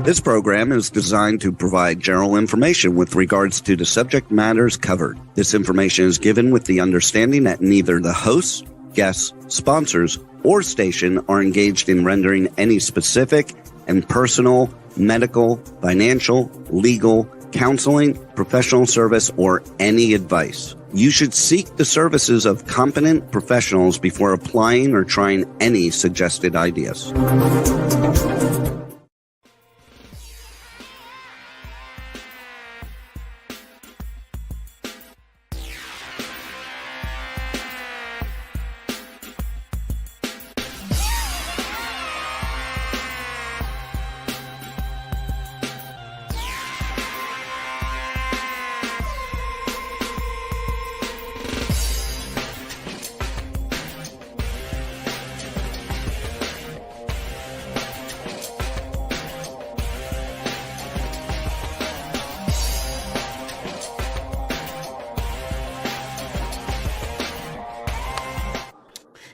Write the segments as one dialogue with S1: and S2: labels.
S1: This program is designed to provide general information with regards to the subject matters covered. This information is given with the understanding that neither the hosts, guests, sponsors, or station are engaged in rendering any specific and personal, medical, financial, legal, counseling, professional service, or any advice. You should seek the services of competent professionals before applying or trying any suggested ideas.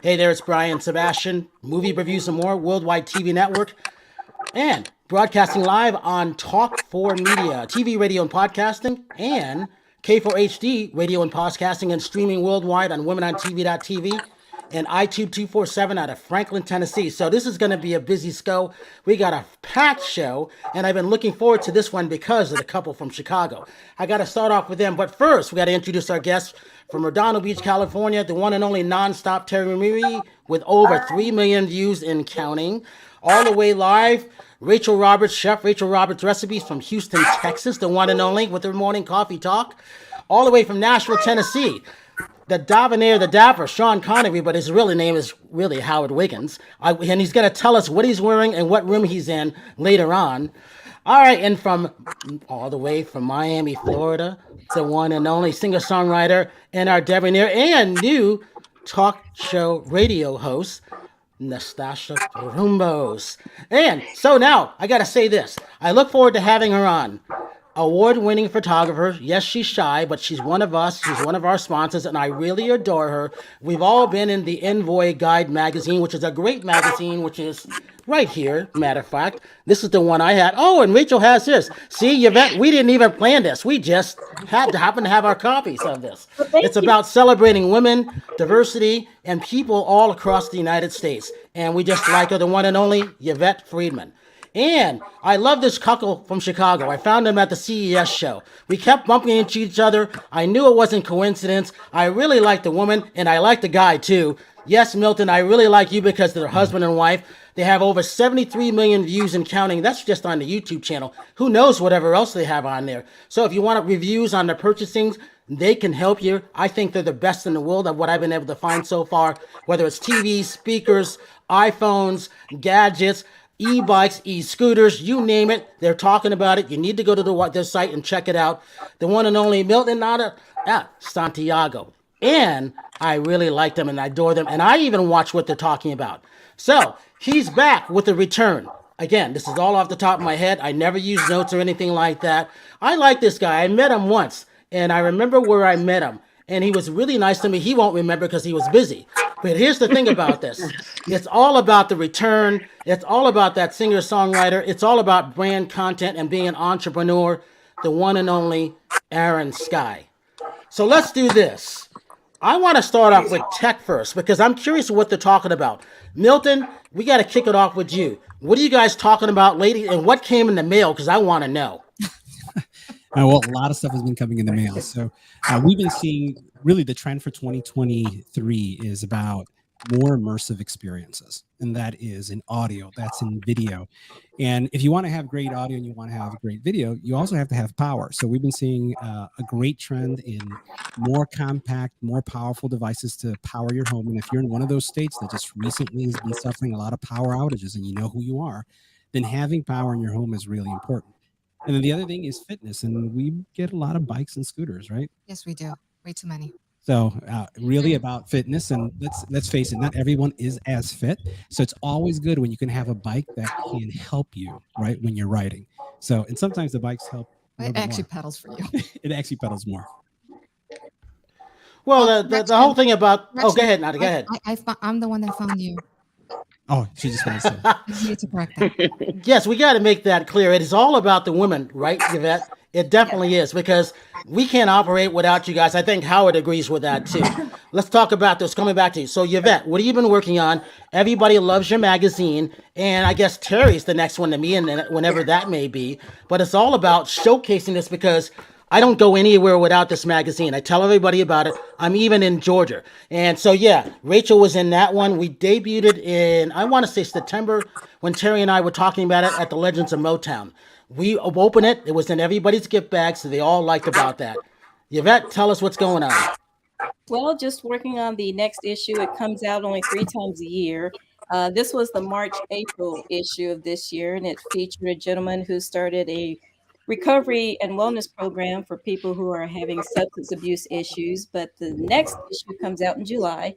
S2: Hey there, it's Brian Sebastian, Movie Reviews and More, Worldwide TV Network, and broadcasting live on Talk4 Media, TV, radio, and podcasting, and K4HD, radio and podcasting, and streaming worldwide on womenontv.tv and iTunes 247 out of Franklin, Tennessee. So this is going to be a busy show. We got a packed show, and I've been looking forward to this one because of the couple from Chicago. I got to start off with them, but first, we got to introduce our guests from Redondo Beach, California, the one and only nonstop Terry Marie with over 3 million views and counting. All the way live, Rachel Roberts, Chef Rachel Roberts Recipes from Houston, Texas, the one and only with her morning coffee talk. All the way from Nashville, Tennessee, the Davonair, the Dapper, Sean Connery, but his real name is really Howard Wiggins. And he's going to tell us what he's wearing and what room he's in later on. All right, and from all the way from Miami, Florida, the one and only singer-songwriter and our debonair and new talk show radio host, Nastasha Rumbos. And so now, I got to say this. I look forward to having her on. Award-winning photographer. Yes, she's shy, but she's one of us. She's one of our sponsors, and I really adore her. We've all been in the Envoy Guide magazine, which is a great magazine, which is right here, matter of fact. This is the one I had. Oh, and Rachel has this. See, Yvette, we didn't even plan this. We just happen to have our copies of this. It's about celebrating women, diversity, and people all across the United States. And we just like her, the one and only Yvette Freeman. And I love this couple from Chicago. I found them at the CES show. We kept bumping into each other. I knew it wasn't coincidence. I really like the woman, and I like the guy too. Yes, Milton, I really like you because they're husband and wife. They have over 73 million views and counting. That's just on the YouTube channel. Who knows whatever else they have on there. So if you want reviews on their purchasing, they can help you. I think they're the best in the world of what I've been able to find so far, whether it's TVs, speakers, iPhones, gadgets, e-bikes, e-scooters, you name it. They're talking about it. You need to go to their site and check it out. The one and only Nida Santiago. And I really like them and I adore them. And I even watch what they're talking about. So he's back with a return. Again, this is all off the top of my head. I never use notes or anything like that. I like this guy. I met him once. And I remember where I met him. And he was really nice to me. He won't remember because he was busy. But here's the thing about this. It's all about the return. It's all about that singer-songwriter. It's all about brand content and being an entrepreneur. The one and only Aaron Skyy. So let's do this. I want to start off with tech first because I'm curious what they're talking about. Milton, we got to kick it off with you. What are you guys talking about, lady? And what came in the mail? Because I want to know.
S3: Well, a lot of stuff has been coming in the mail. So we've been seeing really the trend for 2023 is about more immersive experiences. And that is in audio, that's in video. And if you want to have great audio and you want to have great video, you also have to have power. So we've been seeing a great trend in more compact, more powerful devices to power your home. And if you're in one of those states that just recently has been suffering a lot of power outages and you know who you are, then having power in your home is really important. And then the other thing is fitness. And we get a lot of bikes and scooters, right?
S4: Yes, we do. Way too many.
S3: So really about fitness, and let's face it, not everyone is as fit. So it's always good when you can have a bike that can help you, right, when you're riding. So, and sometimes the bikes help.
S4: It actually pedals for you.
S3: It actually pedals more.
S2: Well, the whole thing about... Oh, go ahead, Nada, go ahead.
S4: I'm the one that found you.
S3: Oh, she just wanted to say.
S4: I need to correct that.
S2: Yes, we got to make that clear. It is all about the women, right, Yvette? It definitely is, because we can't operate without you guys. I think Howard agrees with that too. Let's talk about this. Coming back to you. So, Yvette, what have you been working on? Everybody loves your magazine, and I guess Terry's the next one to me, and whenever that may be. But it's all about showcasing this, because I don't go anywhere without this magazine. I tell everybody about it. I'm even in Georgia. And so, yeah, Rachel was in that one. We debuted it in, I want to say September, when Terry and I were talking about it at the Legends of Motown. We opened it. It was in everybody's gift bag, so they all liked about that. Yvette, tell us what's going on.
S5: Well, just working on the next issue. It comes out only 3 times a year. This was the March-April issue of this year, and it featured a gentleman who started a recovery and wellness program for people who are having substance abuse issues. But the next issue comes out in July,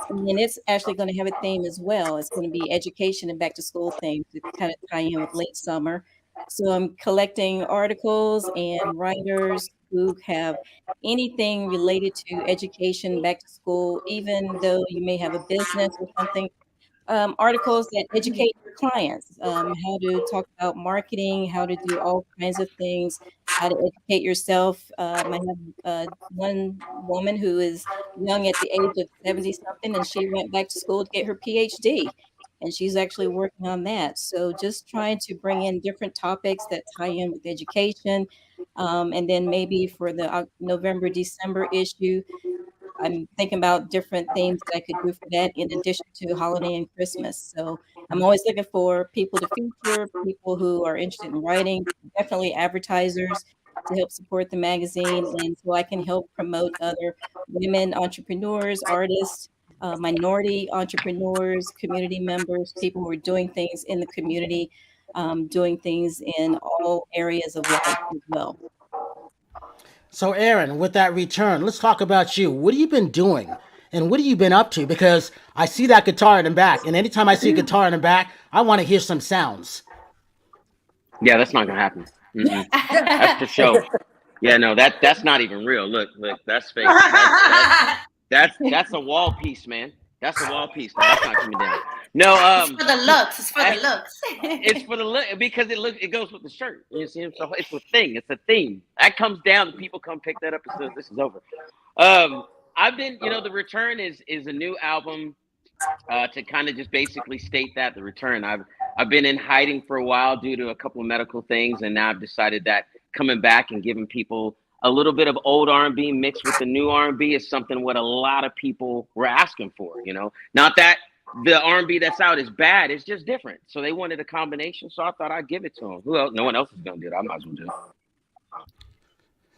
S5: and it's actually going to have a theme as well. It's going to be education and back to school themes to kind of tie in with late summer. So I'm collecting articles and writers who have anything related to education, back to school, even though you may have a business or something. Articles that educate your clients, how to talk about marketing, how to do all kinds of things, how to educate yourself. I have one woman who is young at the age of 70 something, and she went back to school to get her PhD, and she's actually working on that. So just trying to bring in different topics that tie in with education. And then maybe for the November, December issue, I'm thinking about different themes that I could do for that in addition to holiday and Christmas. So I'm always looking for people to feature, people who are interested in writing, definitely advertisers to help support the magazine, and so I can help promote other women entrepreneurs, artists, minority entrepreneurs, community members, people who are doing things in the community, doing things in all areas of life as well.
S2: So, Aaron, with that return, let's talk about you. What have you been doing? And what have you been up to? Because I see that guitar in the back, and anytime I see a guitar in the back, I want to hear some sounds.
S6: Yeah, that's not gonna happen. That's for show. Yeah, no, that's not even real. Look, that's fake. That's a wall piece, man. That's a wall piece. No, that's not coming down. No,
S7: it's for the looks. It's for the looks.
S6: It's for the look, because it goes with the shirt. You see, so it's a thing. It's a theme that comes down. People come pick that up as soon as this is over. I've been, the return is a new album to kind of just basically state that the return. I've been in hiding for a while due to a couple of medical things, and now I've decided that coming back and giving people a little bit of old R&B mixed with the new R&B is something what a lot of people were asking for. Not that the R&B that's out is bad, it's just different. So they wanted a combination, so I thought I'd give it to them. Who else? No one else is gonna do it. I might as well do it.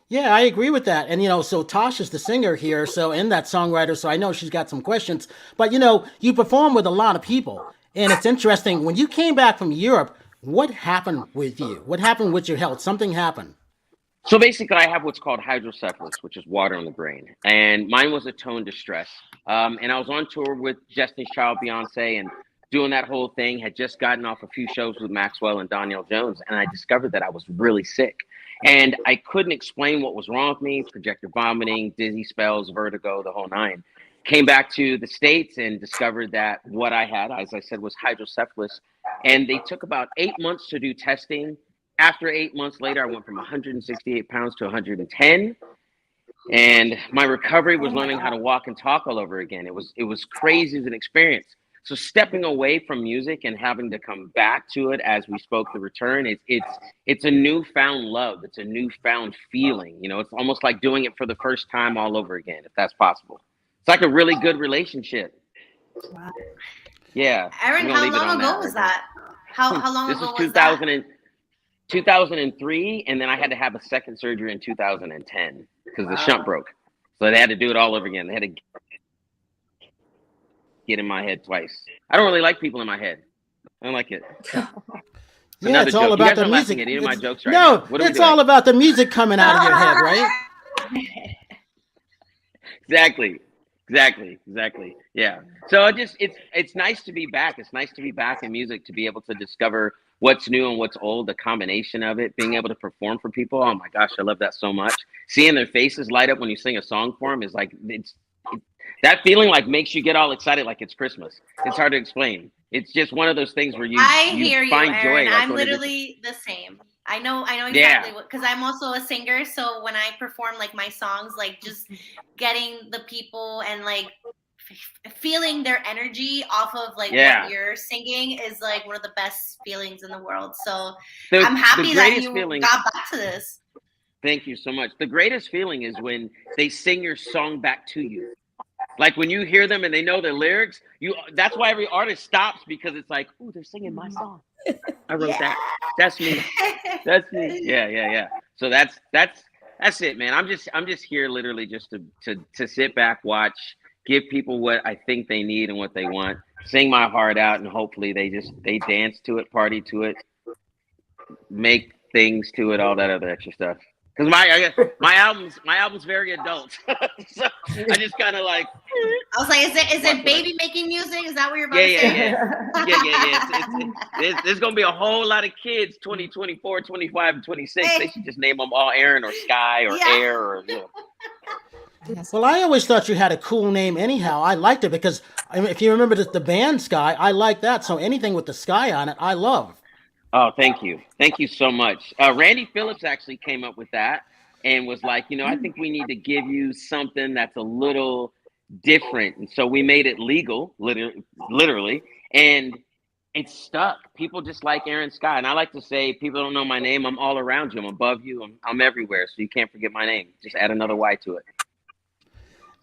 S2: Yeah, I agree with that. And, so Tasha's the singer here, and that songwriter, so I know she's got some questions. But, you perform with a lot of people. And it's interesting, when you came back from Europe, what happened with you? What happened with your health? Something happened.
S6: So basically, I have what's called hydrocephalus, which is water in the brain. And mine was a tone distress. And I was on tour with Destiny's Child, Beyoncé, and doing that whole thing. Had just gotten off a few shows with Maxwell and Donell Jones, and I discovered that I was really sick. And I couldn't explain what was wrong with me: projector vomiting, dizzy spells, vertigo, the whole nine. Came back to the States and discovered that what I had, as I said, was hydrocephalus. And they took about 8 months to do testing. After 8 months later, I went from 168 pounds to 110. And my recovery was learning how to walk and talk all over again. It was crazy as an experience. So stepping away from music and having to come back to it as we spoke the return, it's a newfound love. It's a newfound feeling. It's almost like doing it for the first time all over again, if that's possible. It's like a really good relationship.
S7: Wow.
S6: Yeah.
S7: Aaron, how long ago was that? How long ago was that? This was
S6: 2003, and then I had to have a second surgery in 2010 because the shunt broke. So they had to do it all over again. They had to get in my head twice. I don't really like people in my head. I don't like it.
S2: Yeah, it's all about the music.
S6: At any of my jokes right now.
S2: It's all about the music coming out of your head, right?
S6: Exactly. Yeah. So it's nice to be back. It's nice to be back in music, to be able to discover what's new and what's old, the combination of it, being able to perform for people. Oh my gosh, I love that so much. Seeing their faces light up when you sing a song for them is like, That feeling like makes you get all excited like it's Christmas. It's hard to explain. It's just one of those things where you
S7: hear you,
S6: find
S7: Aaron.
S6: joy. Like
S7: I'm literally the same. I know exactly what, because I'm also a singer. So when I perform like my songs, like just getting the people and like feeling their energy off of like what you're singing is like one of the best feelings in the world. So I'm happy that you got back to this.
S6: Thank you so much. The greatest feeling is when they sing your song back to you. Like when you hear them and they know the lyrics, that's why every artist stops, because it's like, oh, they're singing my song. I wrote that. That's me. That's me. Yeah. So that's it, man. I'm just here literally just to sit back, watch, give people what I think they need and what they want, sing my heart out, and hopefully they dance to it, party to it, make things to it, all that other extra stuff. Because my album's very adult, so I just kind of like.
S7: I was like, is it baby making music? Is that what you're about to say?
S6: Yeah. There's gonna be a whole lot of kids, 20, 24, 25, and 26. They should just name them all Aaron or Skyy or Air or.
S2: Well, I always thought you had a cool name anyhow. I liked it because if you remember the band Skyy, I like that. So anything with the Skyy on it, I love.
S6: Oh, thank you. Thank you so much. Randy Phillips actually came up with that and was like, I think we need to give you something that's a little different. And so we made it legal, literally, and it's stuck. People just like Aaron Skyy. And I like to say, people don't know my name. I'm all around you. I'm above you. I'm everywhere. So you can't forget my name. Just add another Y to it.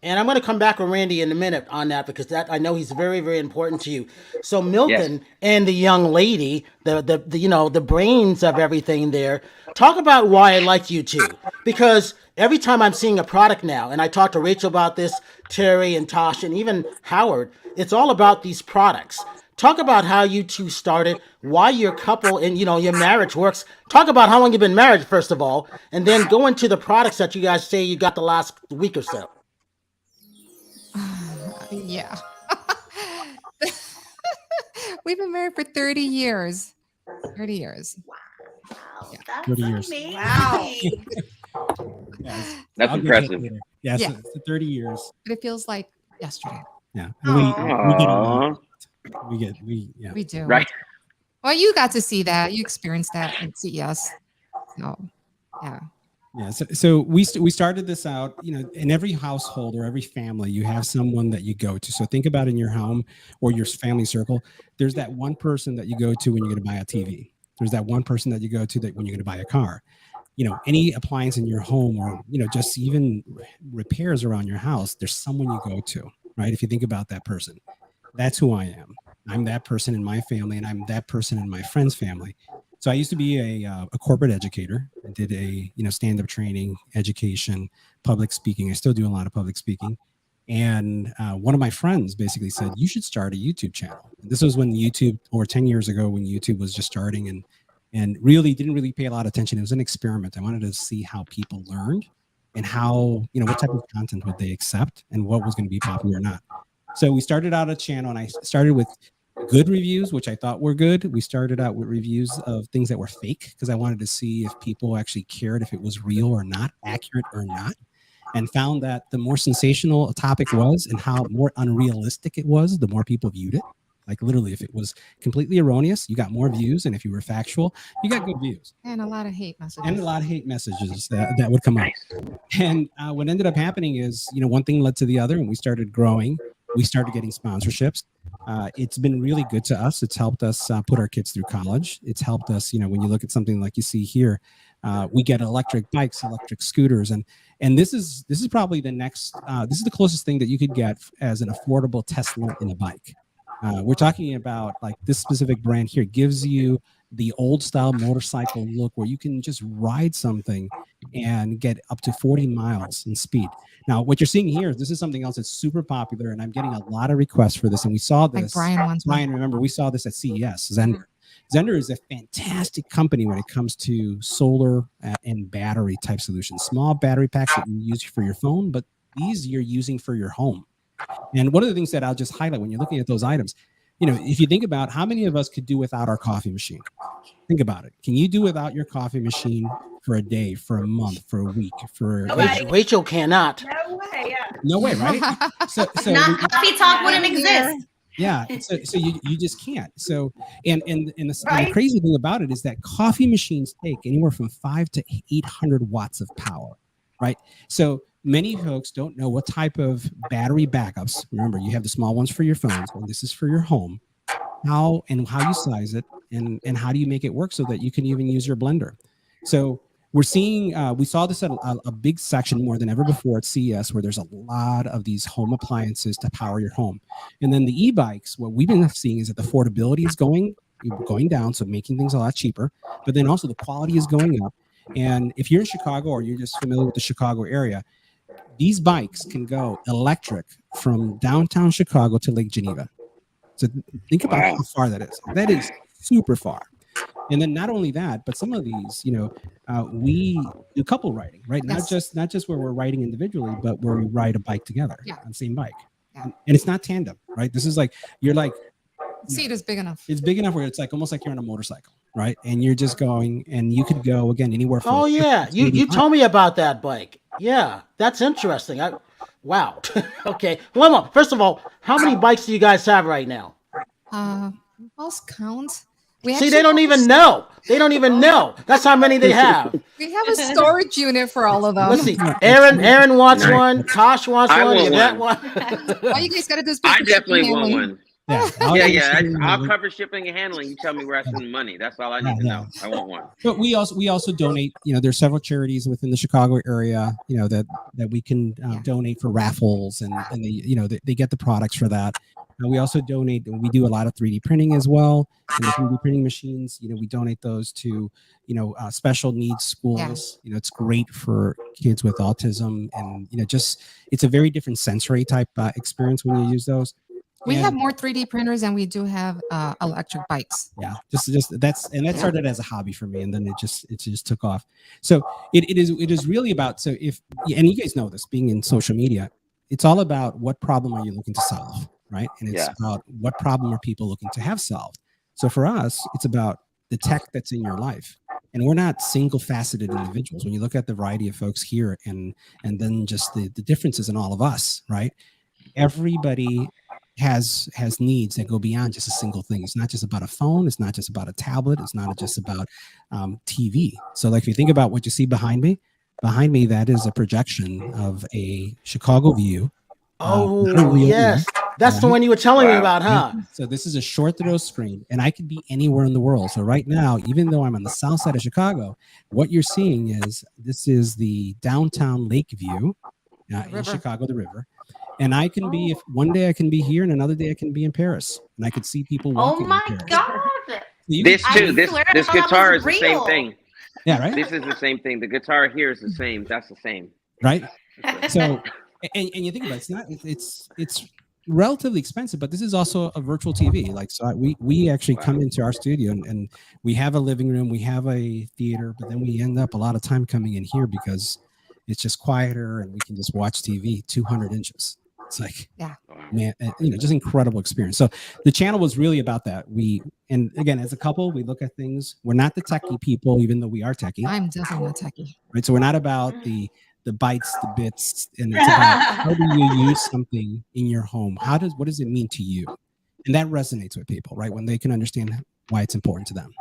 S2: And I'm going to come back with Randy in a minute on that, because that I know he's very, very important to you. So Milton and the young lady, the brains of everything there. Talk about why I like you two, because every time I'm seeing a product now, and I talked to Rachel about this, Terry and Tosh, and even Howard, it's all about these products. Talk about how you two started, why your couple and your marriage works. Talk about how long you've been married, first of all, and then go into the products that you guys say you got the last week or so.
S4: Yeah. We've been married for 30 years. 30 years.
S7: Wow. That's
S3: 30 years.
S7: amazing.
S5: Wow.
S6: That's impressive.
S3: Yeah, so 30 years.
S4: But it feels like yesterday.
S3: Yeah. And we do.
S6: Right.
S4: Well, you got to see that. You experienced that at CES. So, yeah.
S3: Yeah, so we started this out, in every household or every family, you have someone that you go to. So think about in your home or your family circle, there's that one person that you go to when you're going to buy a TV. There's that one person that you go to that when you're going to buy a car. Any appliance in your home or, just even repairs around your house, there's someone you go to, right? If you think about that person, that's who I am. I'm that person in my family, and I'm that person in my friend's family. So I used to be a corporate educator. I did a stand-up training, education, public speaking. I still do a lot of public speaking. And one of my friends basically said, you should start a YouTube channel. And this was when YouTube, or 10 years ago, when YouTube was just starting and really didn't really pay a lot of attention. It was an experiment. I wanted to see how people learned and how, what type of content would they accept and what was going to be popular or not. So we started out a channel, and I started with good reviews, which I thought were good. We started out with reviews of things that were fake, because I wanted to see if people actually cared if it was real or not, accurate or not, and found that the more sensational a topic was and how more unrealistic it was, the more people viewed it. Like literally, if it was completely erroneous, you got more views, and if you were factual, you got good views.
S4: And a lot of hate messages.
S3: That would come up. And what ended up happening is, one thing led to the other, and we started growing. We started getting sponsorships. It's been really good to us. It's helped us put our kids through college. It's helped us, when you look at something like you see here, we get electric bikes, electric scooters, and this is probably the next. This is the closest thing that you could get as an affordable Tesla in a bike. We're talking about like this specific brand here gives you the old style motorcycle look where you can just ride something and get up to 40 miles in speed. Now, what you're seeing here, this is something else that's super popular, and I'm getting a lot of requests for this. And we saw this.
S4: Like Brian,
S3: remember, we saw this at CES. Zender. Zender is a fantastic company when it comes to solar and battery type solutions. Small battery packs that you use for your phone, but these you're using for your home. And one of the things that I'll just highlight when you're looking at those items, if you think about how many of us could do without our coffee machine, Think about it. Can you do without your coffee machine for a day, for a month, for a week, for
S2: Rachel cannot.
S3: no way, right? So
S7: Not coffee talk wouldn't exist.
S3: yeah, so you just can't. So and the crazy thing about it is that coffee machines take anywhere from 500 to 800 watts of power, right? So many folks don't know what type of battery backups. Remember, you have the small ones for your phones, and this is for your home. How you size it, and how do you make it work so that you can even use your blender. So we're seeing, we saw this at a big section more than ever before at CES, where there's a lot of these home appliances to power your home. And then the e-bikes, what we've been seeing is that the affordability is going down, so making things a lot cheaper, but then also the quality is going up. And if you're in Chicago or you're just familiar with the Chicago area, these bikes can go electric from downtown Chicago to Lake Geneva. So think about how far that is. That is super far. And then not only that, but some of these, we do couple riding, right? Yes. Not just where we're riding individually, but where we ride a bike together on the same bike. Yeah. And it's not tandem, right? This is like,
S4: seat is big enough.
S3: It's big enough where it's like almost like you're on a motorcycle, right? And you're just going, and you could go again anywhere from.
S2: Oh yeah, you told me about that bike. Yeah, that's interesting. Wow. Okay. One more. First of all, how many bikes do you guys have right now?
S4: Lost count.
S2: See, they don't even know. They don't even know. That's how many they have.
S4: We have a storage unit for all of them.
S2: Let's see. Aaron wants one. Tosh wants one. Yvette wants one.
S4: All you guys got to do is
S6: I definitely want one.
S3: Yeah.
S6: I'll cover shipping and handling. You tell me where I spend money. That's all I need to know. I want one.
S3: But we also donate. There's several charities within the Chicago area. That we can donate for raffles, and they get the products for that. We also donate. We do a lot of 3D printing as well. And the 3D printing machines, we donate those to special needs schools. Yeah. It's great for kids with autism, and it's a very different sensory type experience when you use those.
S4: We have more 3D printers than we do have electric bikes.
S3: Yeah, that started as a hobby for me, and then it just took off. So it is really about, so if, and you guys know this, being in social media, it's all about what problem are you looking to solve, right? And it's about what problem are people looking to have solved. So for us, it's about the tech that's in your life, and we're not single-faceted individuals. When you look at the variety of folks here, and then just the differences in all of us, right? Everybody has needs that go beyond just a single thing. It's not just about a phone. It's not just about a tablet. It's not just about TV. So like if you think about what you see behind me, that is a projection of a Chicago view.
S2: Oh, yes. That's the one you were telling me about, huh?
S3: So this is a short throw screen, and I could be anywhere in the world. So right now, even though I'm on the south side of Chicago, what you're seeing is this is the downtown lake view in Chicago, the river. And I can be, if one day I can be here and another day I can be in Paris, and I could see people walking.
S7: Oh my God.
S6: This guitar is the same thing.
S3: Yeah, right?
S6: This is the same thing. The guitar here is the same. That's the same.
S3: Right? So, and you think about it, it's relatively expensive, but this is also a virtual TV. Like, so we actually come into our studio and we have a living room, we have a theater, but then we end up a lot of time coming in here because it's just quieter and we can just watch TV 200 inches. It's like, man, just incredible experience. So the channel was really about that. And again, as a couple, we look at things. We're not the techie people, even though we are techie.
S4: I'm definitely not techie.
S3: Right. So we're not about the bytes, the bits, and it's about how do you use something in your home? What does it mean to you? And that resonates with people, right? When they can understand why it's important to them.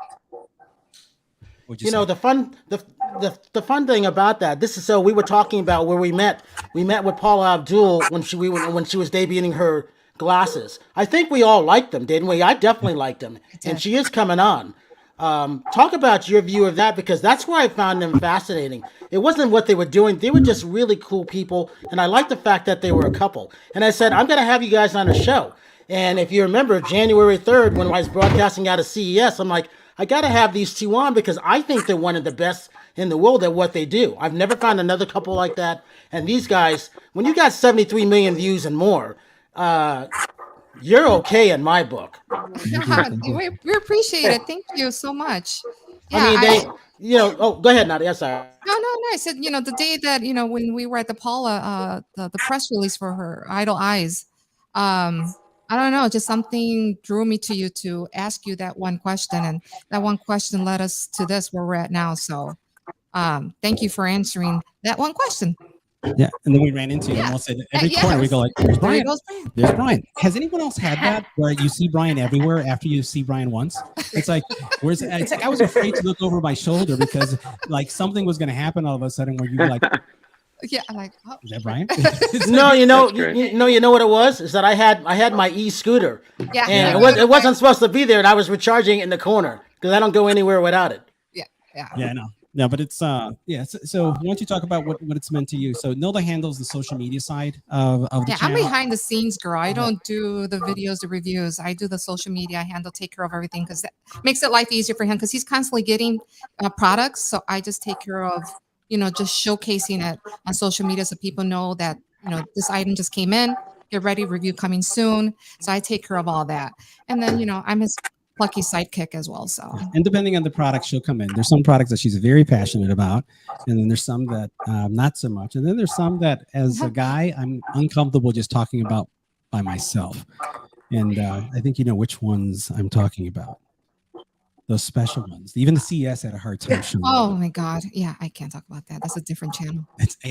S2: The fun thing about that, this is, so we were talking about where we met with Paula Abdul when she was debuting her glasses. I think we all liked them, didn't we? I definitely liked them, and she is coming on. Talk about your view of that, because that's where I found them fascinating. It wasn't what they were doing. They were just really cool people, and I like the fact that they were a couple. And I said, I'm going to have you guys on a show. And if you remember, January 3rd, when I was broadcasting out of CES, I'm like, I got to have these two on because I think they're one of the best in the world at what they do. I've never found another couple like that. And these guys, when you got 73 million views and more, you're okay in my book.
S4: We appreciate it. Thank you so much.
S2: Yeah, I mean, go ahead, Nida. Yes, sorry.
S4: No. I said, the day that, when we were at the Paula, the press release for her Idle Eyes, I don't know, just something drew me to you to ask you that one question, and that one question led us to this where we're at now. So, thank you for answering that one question.
S3: Yeah, and then we ran into you. And we'll say every corner we go like, "There's Brian. There's Brian." Has anyone else had that where you see Brian everywhere after you see Brian once? It's like, where's? It's like I was afraid to look over my shoulder because like something was going to happen all of a sudden where you were like,
S4: yeah, I'm like, oh.
S3: Is that Brian?
S2: No, you know what it was? Is that I had my e-scooter, and it wasn't supposed to be there, and I was recharging it in the corner because I don't go anywhere without it.
S3: Yeah, no, but it's So why don't you talk about what it's meant to you? So Nilda handles the social media side of the channel.
S4: I'm behind the scenes girl. I don't do the videos, the reviews. I do the social media. I take care of everything because that makes it life easier for him because he's constantly getting products. So I just take care of, just showcasing it on social media so people know that, this item just came in, get ready, review coming soon. So I take care of all that. And then, I'm his plucky sidekick as well. So,
S3: and depending on the product she'll come in, there's some products that she's very passionate about, and then there's some that not so much, and then there's some that as a guy I'm uncomfortable just talking about by myself. And I think you know which ones I'm talking about. Those special ones. Even the CES had a hard time showing.
S4: Oh my God. Yeah, I can't talk about that. That's a different channel.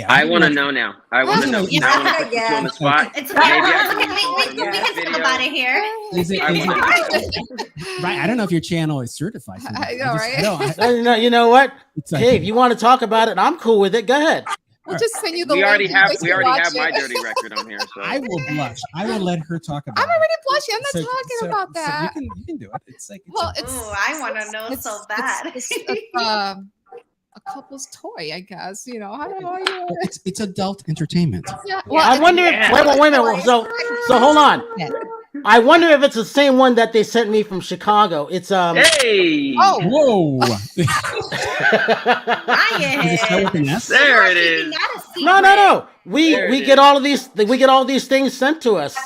S6: I want to know now. I want to know. I want to put you on the spot.
S7: It's okay. We can talk about it here.
S3: Right. I don't know if your channel is certified.
S4: I know, right?
S2: No, you know what? Hey, if you want to talk about it, I'm cool with it. Go ahead.
S4: We'll just send you the
S6: we
S4: link.
S6: already have my dirty record on here. So
S3: I will blush. I will let her talk about it.
S4: I'm already blushing. I'm not talking about that.
S3: So you can do it. It's like
S7: I want to know so bad.
S4: It's a couple's toy, I guess. I don't know.
S3: It's adult entertainment.
S4: Yeah.
S2: Well, I wonder. Wait a minute. So hold on. Yeah. I wonder if it's the same one that they sent me from Chicago. It's
S6: Hey!
S3: Oh, whoa!
S6: There it is.
S2: No. We get all of these. We get all these things sent to us.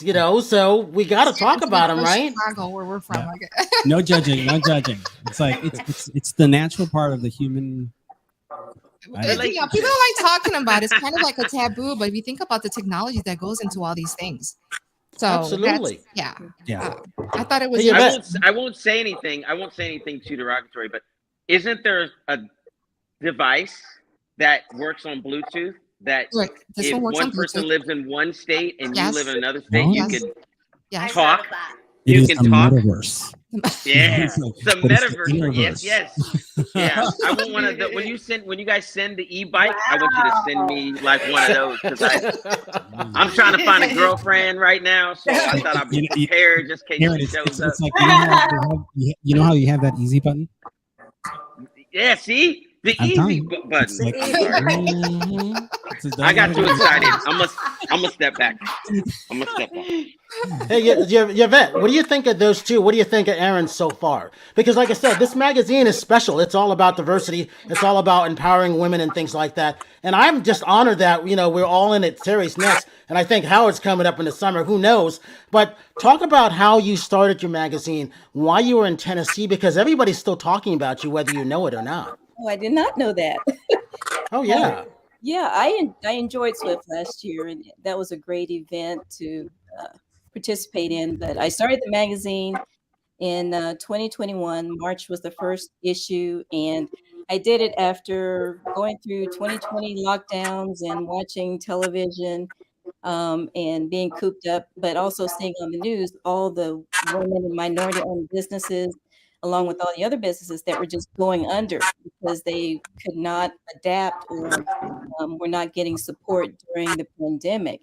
S2: So we got to talk about them, right?
S4: Chicago, where we're from.
S3: Yeah. No judging. It's like it's the natural part of the human.
S4: People like talking about it. It's kind of like a taboo, but if you think about the technology that goes into all these things. So
S2: absolutely.
S4: I thought it was.
S6: I won't say anything. I won't say anything too derogatory, but isn't there a device that works on Bluetooth that if one person lives in one state and you live in another state, you can talk? You can talk.
S3: Metaverse.
S6: Yeah, the metaverse. Yes. Yeah, I want one of the when you guys send the e-bike, I want you to send me like one of those because I'm trying to find a girlfriend right now, so I thought I'd be prepared just in case she shows up.
S3: It's like you know how you have that easy button?
S6: Yeah, see the easy button. I got too excited. I'm gonna step back.
S2: Hey, Yvette, what do you think of those two? What do you think of Aaron's so far? Because like I said, this magazine is special. It's all about diversity. It's all about empowering women and things like that. And I'm just honored that, we're all in it series next. And I think Howard's coming up in the summer. Who knows? But talk about how you started your magazine, why you were in Tennessee, because everybody's still talking about you, whether you know it or not.
S5: Oh, I did not know that.
S2: Oh, yeah.
S5: Yeah, I enjoyed Swift last year, and that was a great event to participate in. But I started the magazine in 2021. March was the first issue, and I did it after going through 2020 lockdowns and watching television and being cooped up, but also seeing on the news all the women and minority-owned businesses, along with all the other businesses that were just going under because they could not adapt or were not getting support during the pandemic.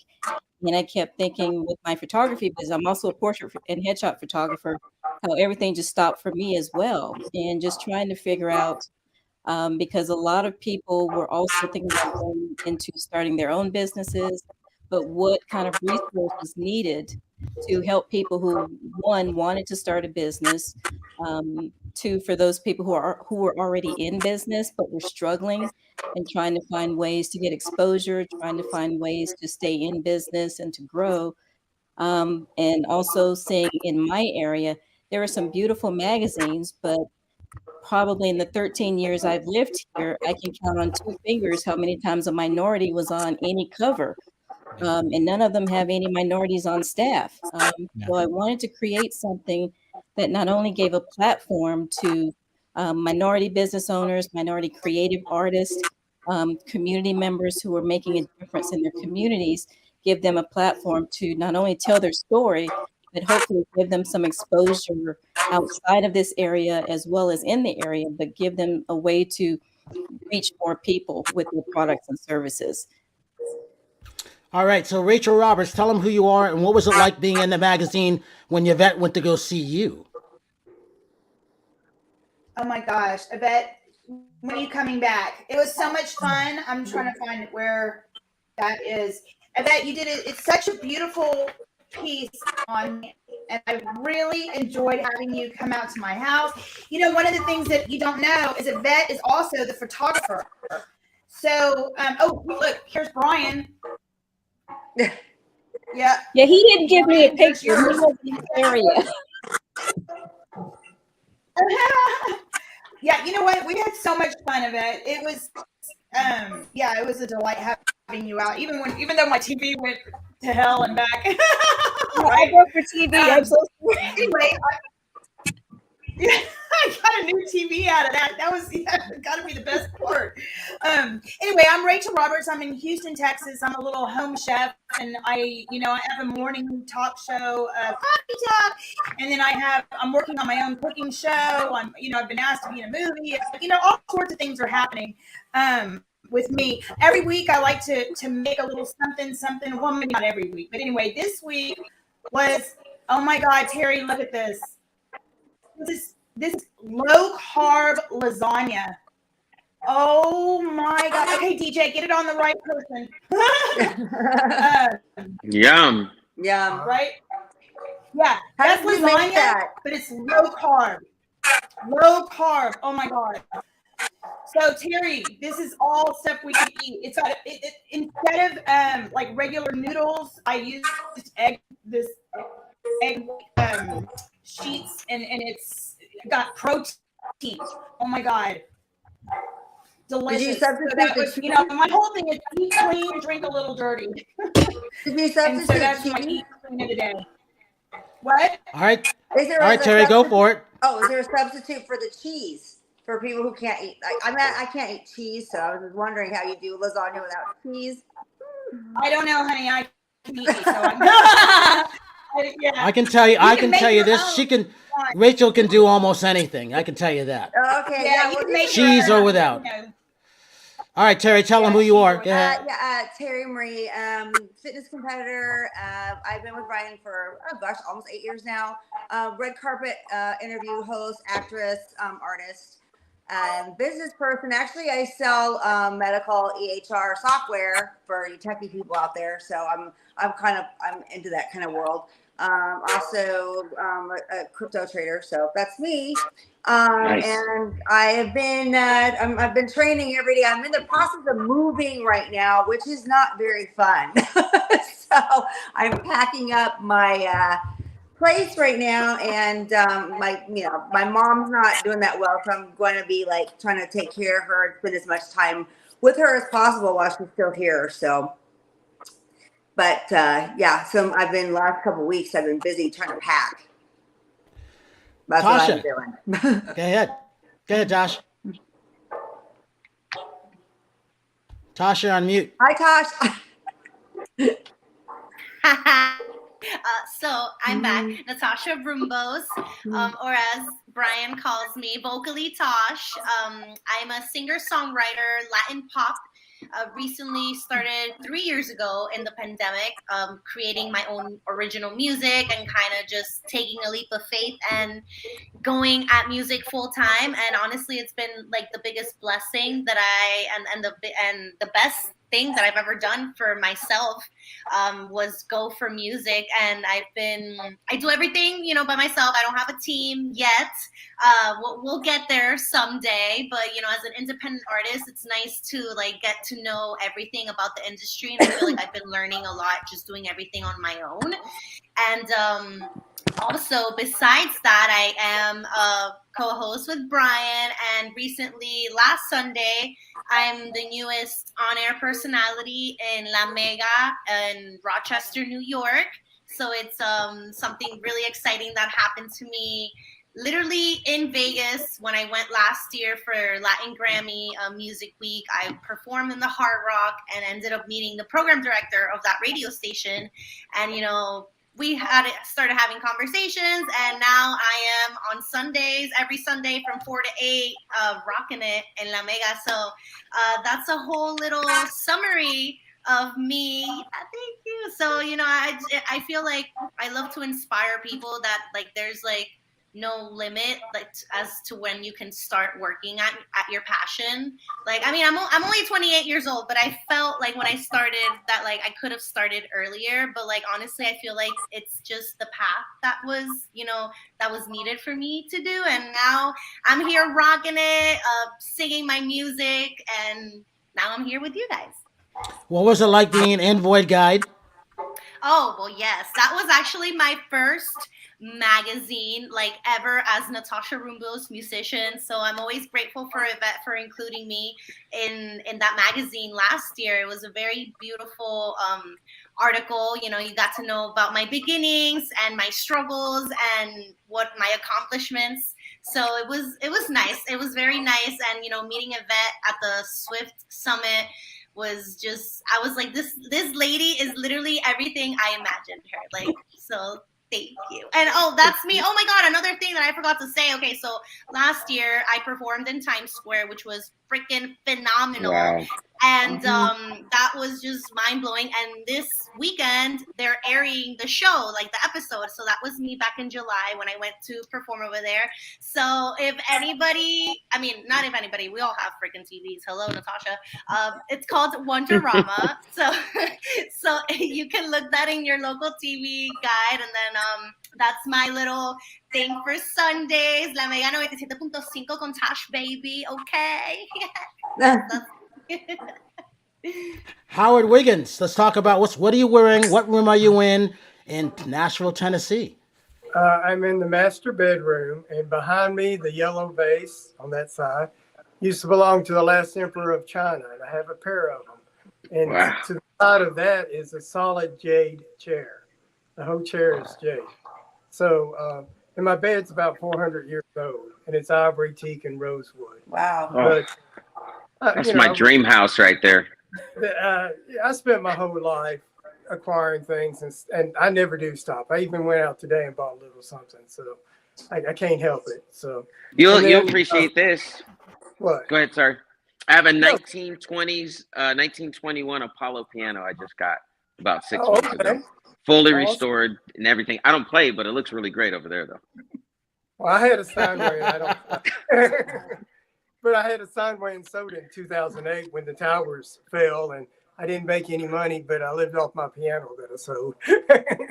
S5: And I kept thinking with my photography, because I'm also a portrait and headshot photographer, how everything just stopped for me as well. And just trying to figure out, because a lot of people were also thinking about going into starting their own businesses, but what kind of resources needed to help people who, one, wanted to start a business, two, for those people who were already in business but were struggling and trying to find ways to get exposure, trying to find ways to stay in business and to grow. And also seeing in my area, there are some beautiful magazines, but probably in the 13 years I've lived here, I can count on two fingers how many times a minority was on any cover. and none of them have any minorities on staff. So I wanted to create something that not only gave a platform to minority business owners, minority creative artists, community members who are making a difference in their communities, give them a platform to not only tell their story, but hopefully give them some exposure outside of this area as well as in the area, but give them a way to reach more people with their products and services.
S2: All right, so Rachel Roberts, tell them who you are and what was it like being in the magazine when Yvette went to go see you?
S8: Oh my gosh, Yvette, when are you coming back? It was so much fun. I'm trying to find where that is. Yvette, you did it. It's such a beautiful piece on me, and I really enjoyed having you come out to my house. You know, one of the things that you don't know is Yvette is also the photographer. So, oh, look, here's Brian. Yeah.
S5: Yeah, he didn't give me a picture. He wasn't in the area.
S8: Yeah, you know what? We had so much fun of it. It was, yeah, it was a delight having you out. Even though my TV went to hell and back.
S5: Right? I work for TV. I'm so sorry.
S8: Anyway, I got a new TV out of that. That was got to be the best part. Anyway, I'm Rachel Roberts. I'm in Houston, Texas. I'm a little home chef, and I have a morning talk show, Coffee Talk, and then I'm working on my own cooking show. I've been asked to be in a movie. All sorts of things are happening with me. Every week, I like to make a little something. Well, maybe not every week, but anyway, this week was, oh my God, Terry, look at this. This low carb lasagna. Oh my God. Okay, DJ, get it on the right person.
S6: Yum.
S8: Right? Yeah. That's lasagna, but it's low carb. Low carb. Oh my God. So Terry, this is all stuff we can eat. It's got instead of like regular noodles, I use egg sheets, and it's got protein. Oh my God. Delicious. So that was, my whole thing is eat clean, drink a little dirty. And so that's my eat clean of the day. What?
S2: All right. Terry, go for it.
S9: Oh, is there a substitute for the cheese for people who can't eat? I can't eat cheese, so I was just wondering how you do lasagna without cheese.
S8: I don't know, honey. I can eat it, so I'm yeah.
S2: I can tell you this. Rachel can do almost anything. I can tell you that.
S9: Okay.
S8: Yeah, you can make
S2: cheese or without. All right, Terry, tell them who you are. Go ahead.
S9: Terry Marie, fitness competitor. I've been with Brian for, almost 8 years now. Red carpet interview host, actress, artist, business person. Actually, I sell medical EHR software for you techie people out there. So I'm into that kind of world. Also a crypto trader, so that's me. Nice. And I have been I've been training every day. I'm in the process of moving right now, which is not very fun. So I'm packing up my place right now, and my mom's not doing that well, so I'm going to be like trying to take care of her and spend as much time with her as possible while she's still here. So. But so I've been last couple of weeks. I've been busy trying to pack. That's
S2: Tasha,
S9: what I'm doing.
S2: Go ahead, Josh. Tasha, on mute.
S9: Hi, Tosh.
S7: So I'm back, Natasha Brumbos, or as Brian calls me, vocally Tosh. I'm a singer-songwriter, Latin pop. Recently started 3 years ago in the pandemic, creating my own original music and kind of just taking a leap of faith and going at music full time. And honestly, it's been like the biggest blessing that and the best thing that I've ever done for myself was go for music. And I do everything, by myself. I don't have a team yet. We'll get there someday. But, as an independent artist, it's nice to like get to know everything about the industry. And I feel like I've been learning a lot just doing everything on my own. And also, besides that, I am a co-host with Brian, and recently, last Sunday, I'm the newest on-air personality in La Mega in Rochester, New York. So it's something really exciting that happened to me literally in Vegas when I went last year for Latin Grammy Music Week. I performed in the Hard Rock and ended up meeting the program director of that radio station. And, you know, we started having conversations, and now I am on Sundays, every Sunday from 4 to 8, rocking it in La Mega. So that's a whole little summary of me. Thank you. So, you know, I feel like I love to inspire people that like there's like no limit like as to when you can start working at your passion. Like, I mean, I'm only 28 years old, but I felt like when I started that like I could have started earlier, but like honestly I feel like it's just the path that was, you know, that was needed for me to do. And now I'm here rocking it, singing my music, and now I'm here with you guys.
S2: What was it like being an Envoy guide?
S7: Oh, well, yes. That was actually my first magazine, like, ever as Natasha Rumbo's musician. So I'm always grateful for Yvette for including me in that magazine last year. It was a very beautiful article. You know, you got to know about my beginnings and my struggles and what my accomplishments. So it was nice. It was very nice. And, you know, meeting Yvette at the Swift Summit was just, I was like, this lady is literally everything I imagined her. Like, so thank you. And oh, that's me. Oh my God, another thing that I forgot to say. Okay, so last year I performed in Times Square, which was freaking phenomenal. Wow. And that was just mind blowing. And this weekend they're airing the show, like the episode. So that was me back in July when I went to perform over there. So if anybody, I mean, not if anybody, we all have freaking TVs. Hello, Natasha. It's called Wonderama. So you can look that in your local TV guide. And then that's my little thing for Sundays. La Mega 97.5 con Tash, baby. Okay.
S2: Howard Wiggins, let's talk about what are you wearing? What room are you in Nashville, Tennessee?
S10: I'm in the master bedroom, and behind me, the yellow vase on that side used to belong to the last emperor of China, and I have a pair of them. And to the side of that is a solid jade chair. The whole chair is jade. So, and my bed's about 400 years old, and it's ivory, teak, and rosewood.
S9: Wow.
S10: But,
S6: that's my dream house right there.
S10: I spent my whole life acquiring things, and I never do stop. I even went out today and bought a little something, so I can't help it. So
S6: you'll appreciate this.
S10: What?
S6: Go ahead, sir. I have a 1921 Apollo piano I just got about 6 months ago. Fully restored and everything. I don't play, but it looks really great over there, though.
S10: Well, I had a Steinway, and I don't. But I had a Steinway and sold it in 2008 when the towers fell, and I didn't make any money, but I lived off my piano that I sold.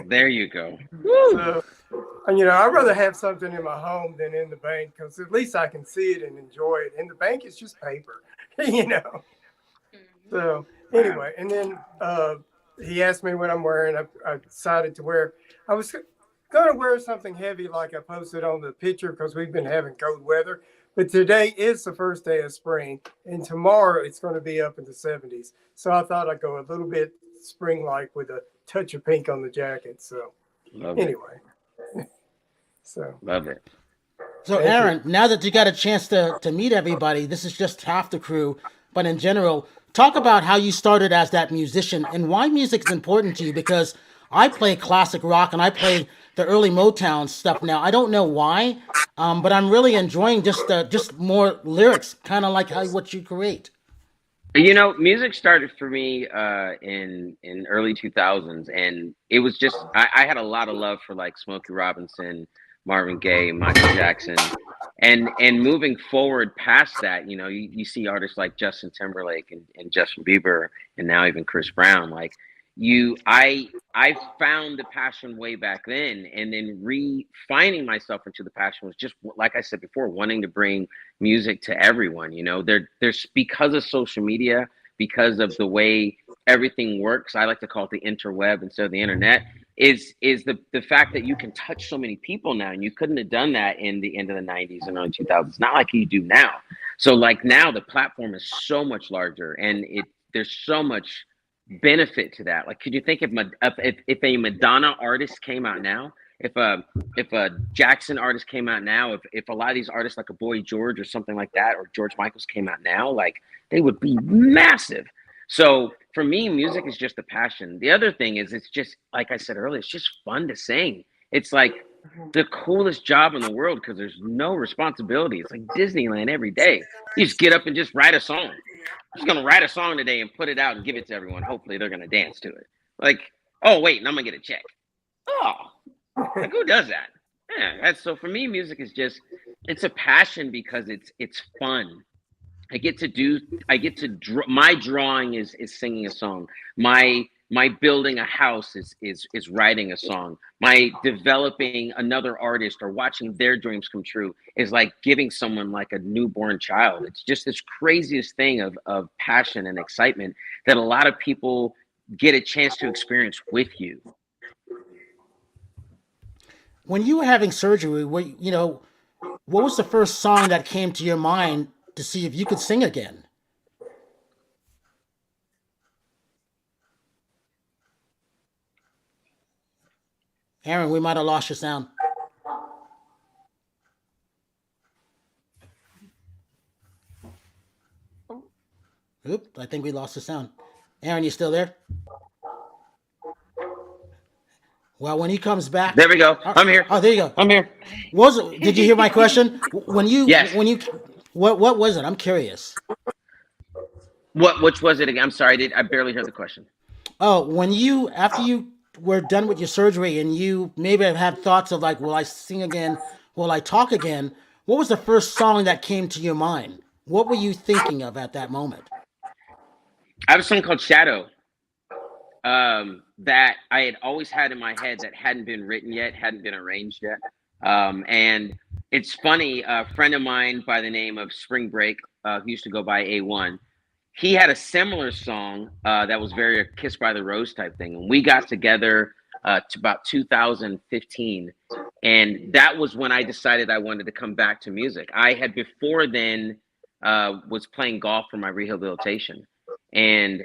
S6: There you go.
S10: So, and, you know, I'd rather have something in my home than in the bank, because at least I can see it and enjoy it. In the bank, it's just paper, you know. So anyway, and then he asked me what I'm wearing. I decided to wear. I was going to wear something heavy like I posted on the picture because we've been having cold weather. But today is the first day of spring, and tomorrow it's going to be up in the 70s. So I thought I'd go a little bit spring-like with a touch of pink on the jacket. So anyway. So
S6: love it.
S2: So Aaron, now that you got a chance to meet everybody, this is just half the crew, but in general, talk about how you started as that musician and why music is important to you, because I play classic rock and I play the early Motown stuff now. I don't know why, but I'm really enjoying just more lyrics, kind of like what you create.
S6: You know, music started for me in early 2000s, and it was just I had a lot of love for like Smokey Robinson, Marvin Gaye, Michael Jackson, and moving forward past that, you know, you see artists like Justin Timberlake and Justin Bieber, and now even Chris Brown. Like I found the passion way back then, and then finding myself into the passion was just, like I said before, wanting to bring music to everyone. You know, there's because of social media, because of the way everything works, I like to call it the interweb instead of the internet, is the fact that you can touch so many people now, and you couldn't have done that in the end of the 90s and early 2000s, not like you do now. So like now the platform is so much larger, and there's so much benefit to that. Like, could you think if a Madonna artist came out now, if a Jackson artist came out now, if a lot of these artists like a Boy George or something like that, or George Michael's came out now, like they would be massive. So for me, music is just a passion. The other thing is, it's just, like I said earlier, it's just fun to sing. It's like the coolest job in the world because there's no responsibility. It's like Disneyland every day. You just get up and just write a song. I'm just going to write a song today and put it out and give it to everyone. Hopefully they're going to dance to it. Like, oh, wait, and I'm going to get a check. Oh, like, who does that? Yeah, so for me, music is just, it's a passion because it's fun. I get to draw. My drawing is singing a song. My building a house is writing a song. My developing another artist or watching their dreams come true is like giving someone like a newborn child. It's just this craziest thing of passion and excitement that a lot of people get a chance to experience with you.
S2: When you were having surgery, what was the first song that came to your mind to see if you could sing again? Aaron, we might have lost your sound. Oop, I think we lost the sound. Aaron, you still there? Well, when he comes back,
S6: there we go. I'm here.
S2: Oh, there you go.
S6: I'm here.
S2: Did you hear my question?
S6: Yes.
S2: What was it? I'm curious.
S6: Which was it again? I'm sorry, I barely heard the question.
S2: Oh, after you were done with your surgery and you maybe have had thoughts of like, will I sing again? Will I talk again? What was the first song that came to your mind? What were you thinking of at that moment?
S6: I have a song called Shadow that I had always had in my head that hadn't been written yet, hadn't been arranged yet. And it's funny, a friend of mine by the name of Spring Break, who used to go by A1, he had a similar song that was very a Kiss by the Rose type thing. And we got together to about 2015. And that was when I decided I wanted to come back to music. I had before then was playing golf for my rehabilitation. And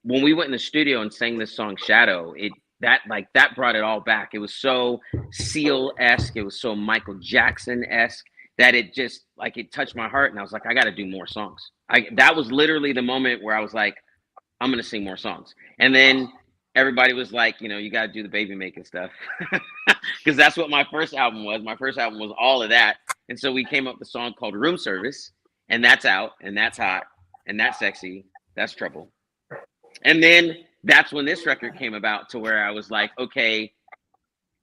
S6: when we went in the studio and sang this song Shadow, that brought it all back. It was so Seal-esque, it was so Michael Jackson-esque that it just like it touched my heart, and I was like, I got to do more songs. That was literally the moment where I was like, I'm gonna sing more songs. And then everybody was like, you got to do the baby making stuff, because that's what my first album was. My first album was all of that, and so we came up with a song called Room Service, and that's out, and that's hot, and that's sexy, that's trouble. And then that's when this record came about, to where I was like, okay,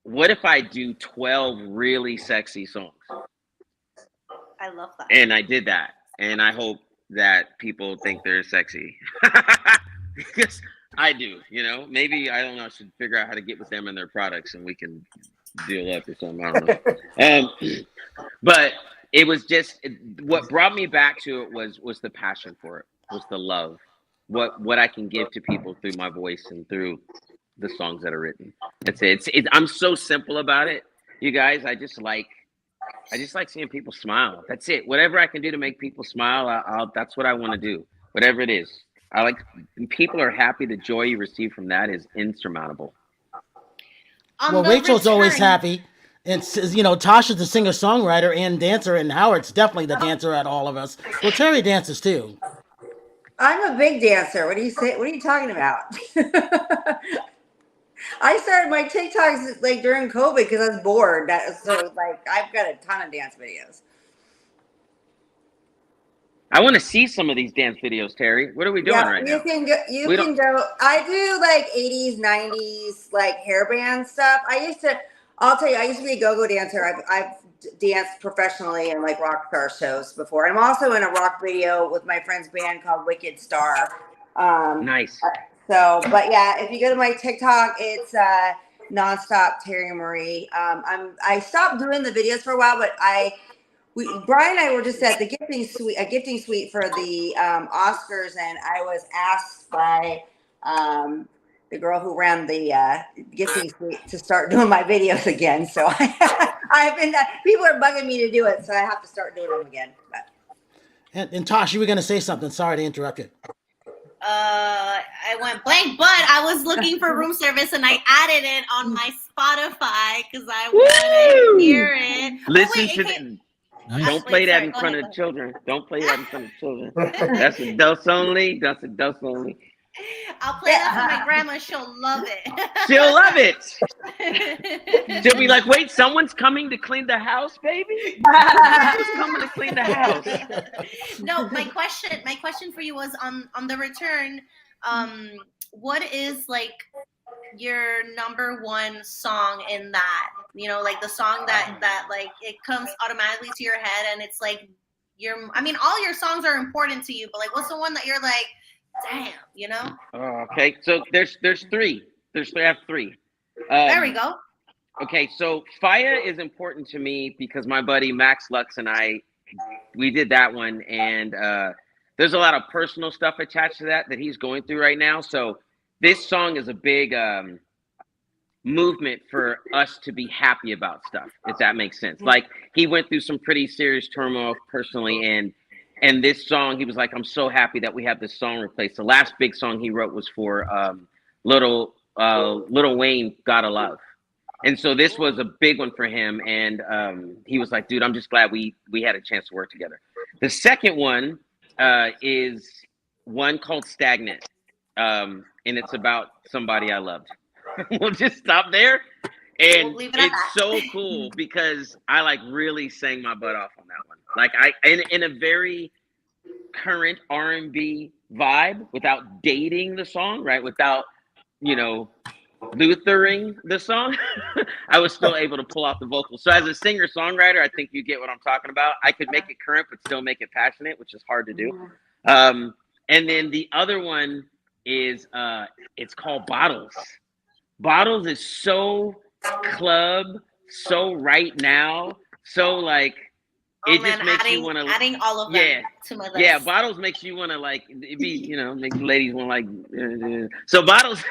S6: what if I do 12 really sexy songs?
S7: I love that.
S6: And I did that. And I hope that people think they're sexy. Because I do, maybe, I don't know, I should figure out how to get with them and their products and we can deal up or something. I don't know. But it was just, what brought me back to it was the passion for it, was the love. What I can give to people through my voice and through the songs that are written. That's it. I'm so simple about it, you guys. I just like seeing people smile. That's it. Whatever I can do to make people smile, that's what I want to do. Whatever it is, when people are happy. The joy you receive from that is insurmountable.
S2: Well, Rachel's always happy. And Tasha's the singer-songwriter and dancer, and Howard's definitely the dancer at all of us. Well, Terry dances too.
S9: I'm a big dancer. What do you say? What are you talking about? I started my TikToks like during COVID because I was bored. So I've got a ton of dance videos.
S6: I want to see some of these dance videos, Terry. What are we doing right now?
S9: You can go. I do like 80s, 90s, like hairband stuff. I'll tell you, I used to be a go-go dancer. I've danced professionally in like rock star shows before. I'm also in a rock video with my friend's band called Wicked Star.
S6: Nice.
S9: But yeah, if you go to my TikTok, it's nonstop Terry Marie. I stopped doing the videos for a while, but Brian and I were just at the gifting suite for the Oscars, and I was asked by the girl who ran the gifting suite to start doing my videos again. So I've been people are bugging me to do it, so I have to start doing them again. But.
S2: And Tosh, you were going to say something. Sorry to interrupt you.
S7: I went blank, but I was looking for room service and I added it on my Spotify because I want to hear it.
S6: Listen to them. Nice. Don't play that in front of children. Don't play that in front of children. That's adults only. That's adults only.
S7: I'll play that for my grandma. She'll love it.
S6: She'll love it. She'll be like, wait, someone's coming to clean the house, baby? Who's coming to clean the house?
S7: No, my question for you was on the return. What is like your number one song in that? You know, like the song that like it comes automatically to your head and it's like all your songs are important to you, but like what's the one that you're like, damn, you know?
S6: Okay, so there's three. I have three.
S7: There we go.
S6: Okay, so Fire is important to me because my buddy Max Lux and we did that one, and there's a lot of personal stuff attached to that he's going through right now. So this song is a big movement for us to be happy about stuff, if that makes sense. Like he went through some pretty serious turmoil personally, and this song, he was like, I'm so happy that we have this song replaced. The last big song he wrote was for Little Wayne, Gotta Love. And so this was a big one for him. And he was like, dude, I'm just glad we had a chance to work together. The second one is one called Stagnant. And it's about somebody I loved. We'll just stop there. And it's so cool because I like really sang my butt off on that one. Like in a very current R&B vibe without dating the song, right? Without, Luthering the song, I was still able to pull off the vocals. So as a singer-songwriter, I think you get what I'm talking about. I could make it current, but still make it passionate, which is hard to do. And then the other one is, it's called Bottles. Bottles is so club, so right now, so like, just makes you want to
S7: adding all of them to my list.
S6: Yeah, Bottles makes you want to like be, make ladies want to like. So Bottles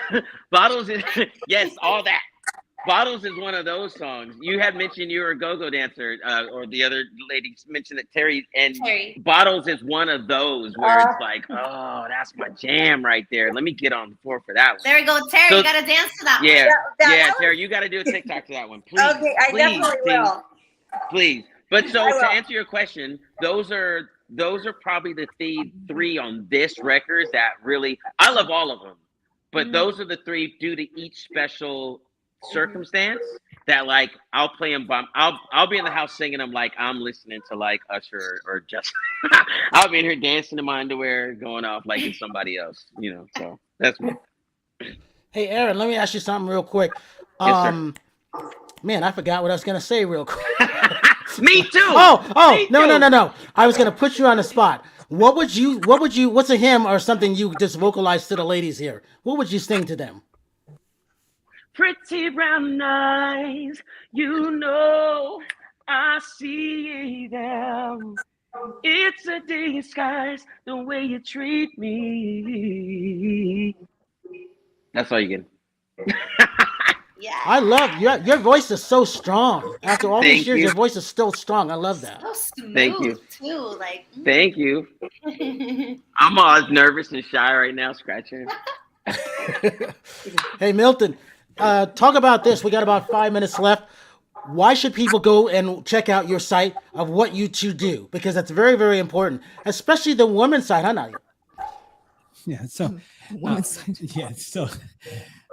S6: is yes, all that. Bottles is one of those songs. You had mentioned you were a go-go dancer, or the other lady mentioned that Terry. Bottles is one of those where it's like, oh, that's my jam right there. Let me get on the floor for that one.
S7: There you go, Terry. You got to dance to that
S6: one.
S7: Yeah,
S6: Terry, you got to do a TikTok to that one, please.
S9: Okay, I definitely will.
S6: Please. But so to answer your question, those are probably the three on this record that really, I love all of them, but those are the three due to each special circumstance that like I'll play them. I'll be in the house singing them like I'm listening to like Usher or just I'll be in here dancing in my underwear, going off like it's somebody else, So that's me.
S2: Hey, Aaron, let me ask you something real quick.
S6: Yes, sir.
S2: Man, I forgot what I was gonna say real quick.
S6: Me too.
S2: No. I was gonna put you on the spot. What's a hymn or something you just vocalize to the ladies here? What would you sing to them?
S6: Pretty brown eyes, I see them. It's a disguise the way you treat me. That's all you get.
S7: Yeah.
S2: I love your voice is so strong. After all these years, your voice is still strong. I love that.
S7: So smooth.
S6: Thank you.
S7: Too, like.
S6: Thank you. I'm all nervous and shy right now, scratching.
S2: Hey, Milton, talk about this. We got about 5 minutes left. Why should people go and check out your site of what you two do? Because that's very, very important, especially the women's side, huh, Nadia?
S3: Yeah. So,
S4: women's side.
S3: Yeah. So.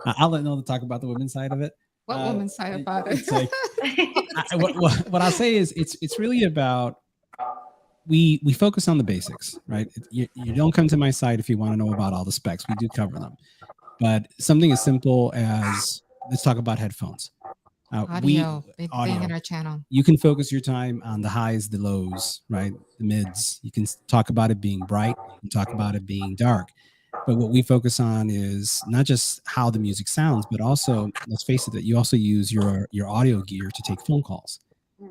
S3: I'll let Nilda talk about the women's side of it.
S4: What women's side about it?
S3: Like, what I'll say is it's really about we focus on the basics, right? You don't come to my site if you want to know about all the specs. We do cover them, but something as simple as let's talk about headphones.
S4: Audio, big thing in our channel.
S3: You can focus your time on the highs, the lows, right? The mids. You can talk about it being bright. You can talk about it being dark. But what we focus on is not just how the music sounds, but also, let's face it, that you also use your audio gear to take phone calls.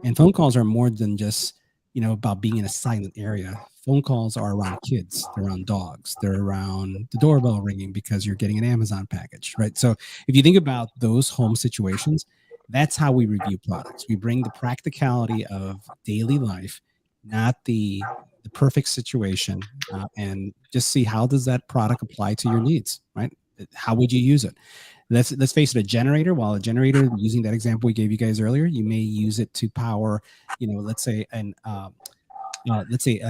S3: And phone calls are more than just, about being in a silent area. Phone calls are around kids, they're around dogs, they're around the doorbell ringing because you're getting an Amazon package, right? So if you think about those home situations, that's how we review products. We bring the practicality of daily life, not the the perfect situation, and just see how does that product apply to your needs, right? How would you use it? Let's face it, a generator, while a generator, using that example we gave you guys earlier, you may use it to power, let's say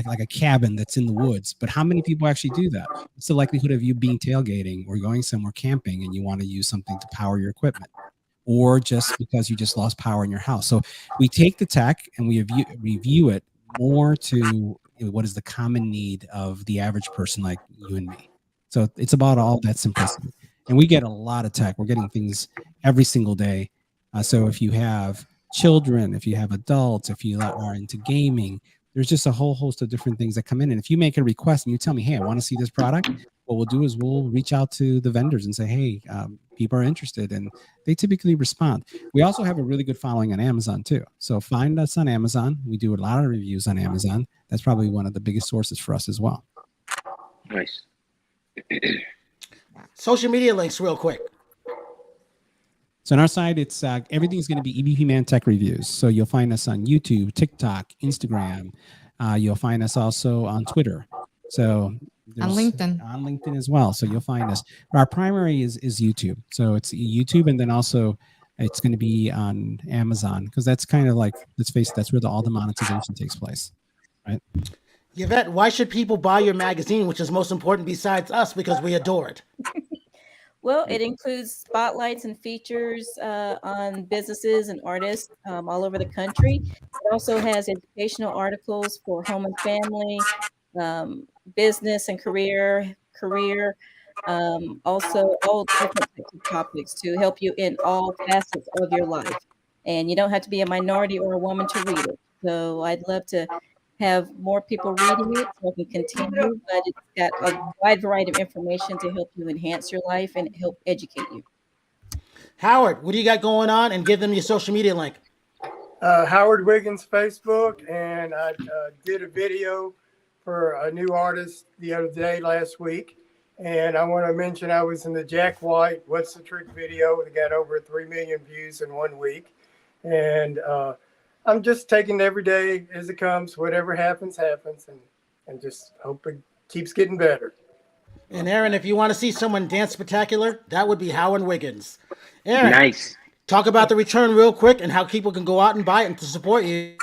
S3: like a cabin that's in the woods. But how many people actually do that? What's the likelihood of you being tailgating or going somewhere camping and you want to use something to power your equipment? Or just because you just lost power in your house. So we take the tech and we review it more to what is the common need of the average person like you and me. So it's about all that simplicity. And we get a lot of tech. We're getting things every single day. So if you have children, if you have adults, if you are into gaming, there's just a whole host of different things that come in. And if you make a request and you tell me, hey, I want to see this product, what we'll do is we'll reach out to the vendors and say, hey, people are interested, and they typically respond. We also have a really good following on Amazon too. So find us on Amazon. We do a lot of reviews on Amazon. That's probably one of the biggest sources for us as well.
S6: Nice.
S2: Social media links real quick.
S3: So on our side, it's everything's going to be EVP Man Tech Reviews. So you'll find us on YouTube, TikTok, Instagram. You'll find us also on Twitter. So
S4: on LinkedIn.
S3: On LinkedIn as well. So you'll find us. Our primary is YouTube. So it's YouTube, and then also it's going to be on Amazon, because that's kind of like, let's face it, that's where all the monetization takes place, right?
S2: Yvette, why should people buy your magazine, which is most important besides us, because we adore it?
S5: Well, it includes spotlights and features on businesses and artists all over the country. It also has educational articles for home and family, business and career, also all different types of topics to help you in all facets of your life. And you don't have to be a minority or a woman to read it. So I'd love to have more people reading it so I can continue, but it's got a wide variety of information to help you enhance your life and help educate you.
S2: Howard, what do you got going on? And give them your social media link.
S10: Howard Wiggins Facebook, and I did a video for a new artist the other day, last week. And I want to mention I was in the Jack White What's the Trick video that got over 3 million views in 1 week. And I'm just taking it every day as it comes. Whatever happens, happens. And just hope it keeps getting better.
S2: And Aaron, if you want to see someone dance spectacular, that would be Howard Wiggins. Aaron,
S6: Nice.
S2: Talk about the return real quick and how people can go out and buy it and to support you.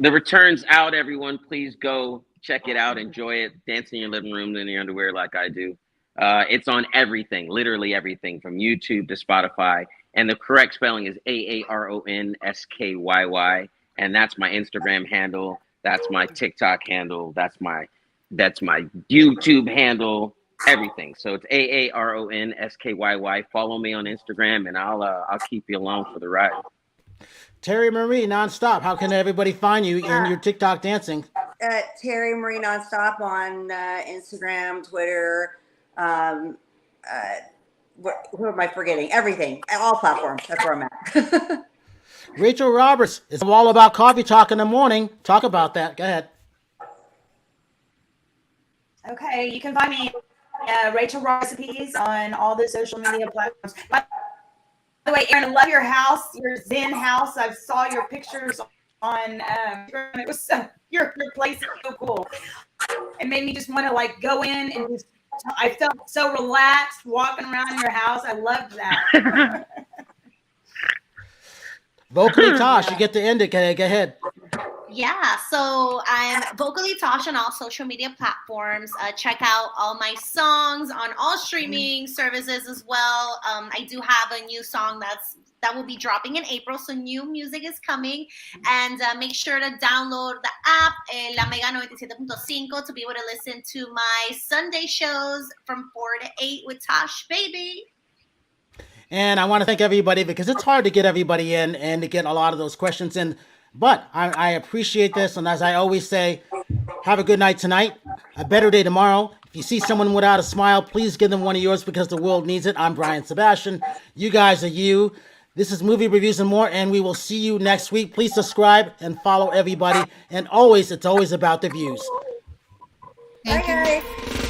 S6: The return's out, everyone. Please go check it out. Enjoy it. Dance in your living room in your underwear like I do. It's on everything, literally everything, from YouTube to Spotify. And the correct spelling is AARONSKYY. And that's my Instagram handle. That's my TikTok handle. That's my YouTube handle. Everything. So it's AARONSKYY. Follow me on Instagram, and I'll keep you along for the ride.
S2: Terry Marie Nonstop. How can everybody find you in your TikTok dancing?
S9: Terry Marie Nonstop on Instagram, Twitter. Who am I forgetting? Everything, all platforms. That's where I'm at.
S2: Rachel Roberts. It's all about coffee talk in the morning. Talk about that. Go ahead.
S8: Okay, you can find me Rachel Recipes on all the social media platforms. By the way, Aaron, I love your house, your Zen house. I saw your pictures on it was so your place is so cool. It made me just want to like go in and just, I felt so relaxed walking around your house. I loved that.
S2: Vocally Tosh, you get to end it. Go ahead.
S7: Yeah, so I'm Vocally Tosh on all social media platforms. Check out all my songs on all streaming services as well. I do have a new song that will be dropping in April, so new music is coming. And make sure to download the app, La Mega 97.5, to be able to listen to my Sunday shows from 4 to 8 with Tosh Baby.
S2: And I want to thank everybody, because it's hard to get everybody in and to get a lot of those questions in. But I appreciate this. And as I always say, have a good night tonight, a better day tomorrow. If you see someone without a smile, please give them one of yours, because the world needs it. I'm Brian Sebastian. You guys are you. This is Movie Reviews and More, and we will see you next week. Please subscribe and follow everybody. And always, it's always about the views.
S9: Bye, guys.